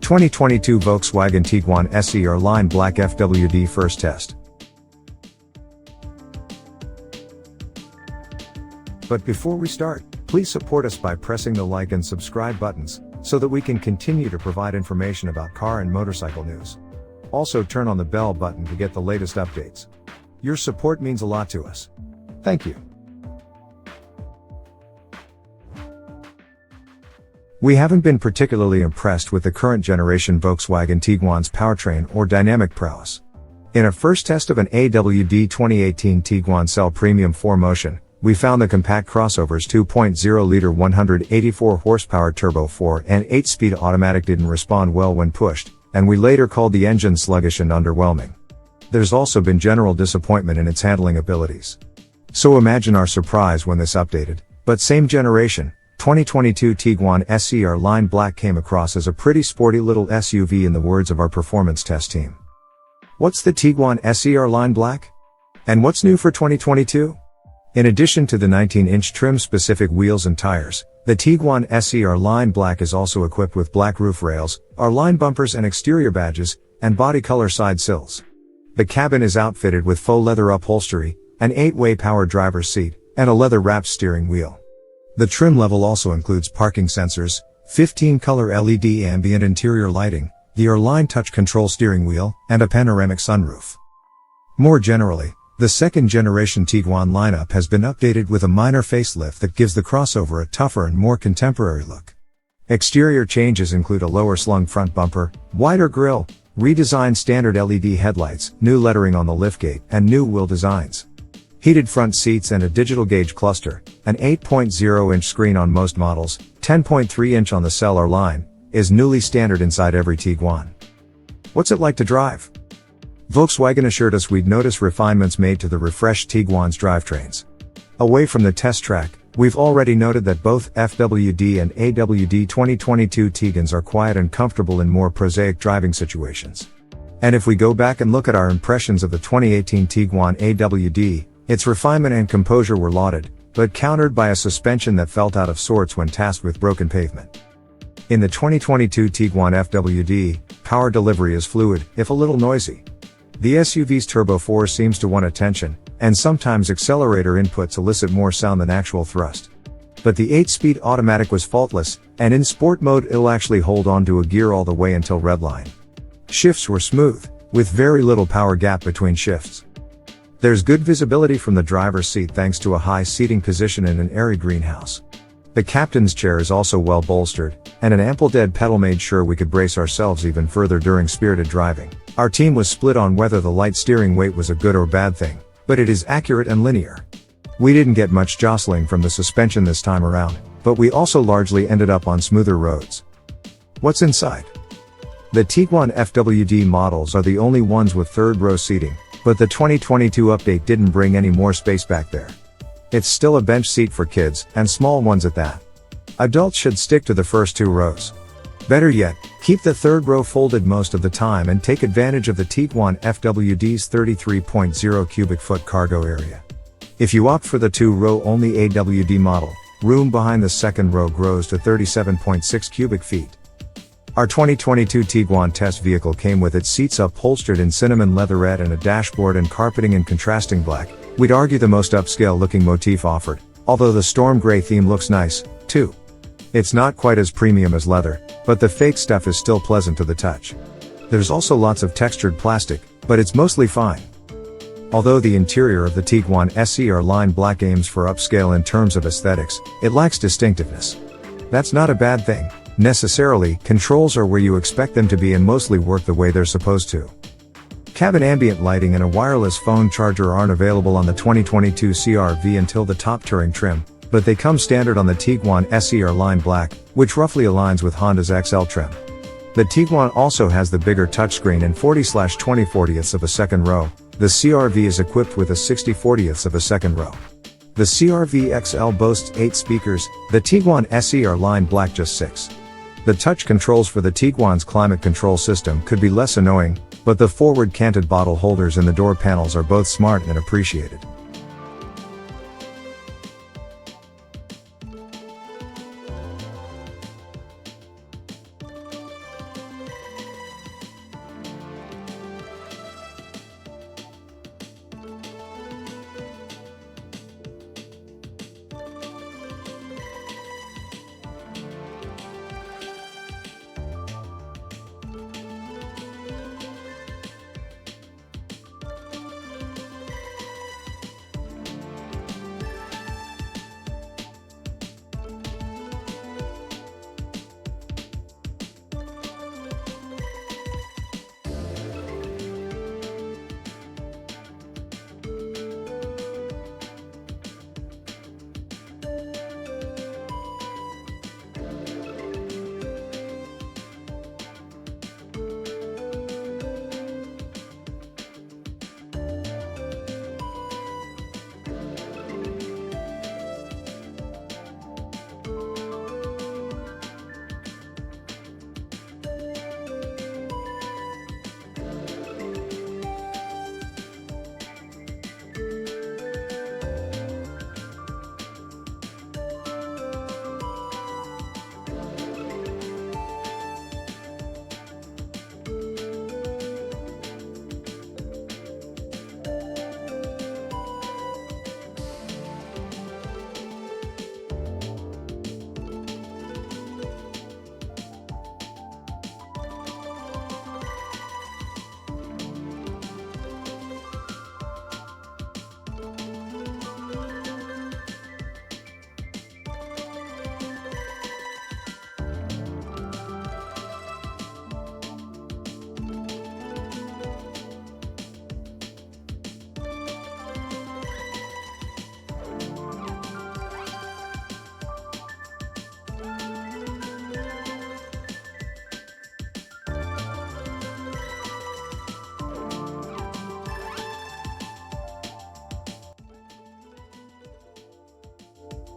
2022 Volkswagen Tiguan SE R-Line Black FWD first test. But before we start, please support us by pressing the like and subscribe buttons, so that we can continue to provide information about car and motorcycle news. Also turn on the bell button to get the latest updates. Your support means a lot to us. Thank you. We haven't been particularly impressed with the current generation Volkswagen Tiguan's powertrain or dynamic prowess. In a first test of an FWD 2018 Tiguan SEL Premium 4Motion, we found the compact crossover's 2.0-liter 184 horsepower turbo 4 and 8-speed automatic didn't respond well when pushed, and we later called the engine sluggish and underwhelming. There's also been general disappointment in its handling abilities. So imagine our surprise when this updated, but same generation, 2022 Tiguan SE R-Line Black came across as a pretty sporty little SUV in the words of our performance test team. What's the Tiguan SE R-Line Black? And what's new for 2022? In addition to the 19-inch trim-specific wheels and tires, the Tiguan SE R-Line Black is also equipped with black roof rails, R-Line bumpers and exterior badges, and body color side sills. The cabin is outfitted with faux leather upholstery, an 8-way power driver's seat, and a leather-wrapped steering wheel. The trim level also includes parking sensors, 15-color LED ambient interior lighting, the R-Line touch control steering wheel, and a panoramic sunroof. More generally, the second-generation Tiguan lineup has been updated with a minor facelift that gives the crossover a tougher and more contemporary look. Exterior changes include a lower slung front bumper, wider grille, redesigned standard LED headlights, new lettering on the liftgate, and new wheel designs. Heated front seats and a digital gauge cluster, an 8.0-inch screen on most models, 10.3-inch on the SEL R-Line, is newly standard inside every Tiguan. What's it like to drive? Volkswagen assured us we'd notice refinements made to the refreshed Tiguan's drivetrains. Away from the test track, we've already noted that both FWD and AWD 2022 Tigans are quiet and comfortable in more prosaic driving situations. And if we go back and look at our impressions of the 2018 Tiguan AWD, its refinement and composure were lauded, but countered by a suspension that felt out of sorts when tasked with broken pavement. In the 2022 Tiguan FWD, power delivery is fluid, if a little noisy. The SUV's Turbo 4 seems to want attention, and sometimes accelerator inputs elicit more sound than actual thrust. But the 8-speed automatic was faultless, and in sport mode it'll actually hold on to a gear all the way until redline. Shifts were smooth, with very little power gap between shifts. There's good visibility from the driver's seat thanks to a high seating position in an airy greenhouse. The captain's chair is also well bolstered, and an ample dead pedal made sure we could brace ourselves even further during spirited driving. Our team was split on whether the light steering weight was a good or bad thing, but it is accurate and linear. We didn't get much jostling from the suspension this time around, but we also largely ended up on smoother roads. What's inside? The Tiguan FWD models are the only ones with third-row seating, but the 2022 update didn't bring any more space back there. It's still a bench seat for kids, and small ones at that. Adults should stick to the first 2 rows. Better yet, keep the third row folded most of the time and take advantage of the Tiguan FWD's 33.0 cubic foot cargo area. If you opt for the 2-row only AWD model, room behind the second row grows to 37.6 cubic feet. Our 2022 Tiguan test vehicle came with its seats upholstered in cinnamon leatherette and a dashboard and carpeting in contrasting black. We'd argue the most upscale looking motif offered, although the storm gray theme looks nice, too. It's not quite as premium as leather, but the fake stuff is still pleasant to the touch. There's also lots of textured plastic, but it's mostly fine. Although the interior of the Tiguan SE R-Line Black aims for upscale in terms of aesthetics, it lacks distinctiveness. That's not a bad thing. Necessarily, controls are where you expect them to be and mostly work the way they're supposed to. Cabin ambient lighting and a wireless phone charger aren't available on the 2022 CR-V until the top touring trim, but they come standard on the Tiguan SE R-Line Black, which roughly aligns with Honda's XL trim. The Tiguan also has the bigger touchscreen and 40/20/40ths of a second row. The CR-V is equipped with a 60/40ths of a second row. The CR-V XL boasts 8 speakers, the Tiguan SE R-Line Black just 6. The touch controls for the Tiguan's climate control system could be less annoying, but the forward canted bottle holders in the door panels are both smart and appreciated.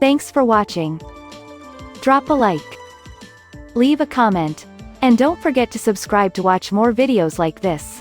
Thanks for watching. Drop a like. Leave a comment. And don't forget to subscribe to watch more videos like this.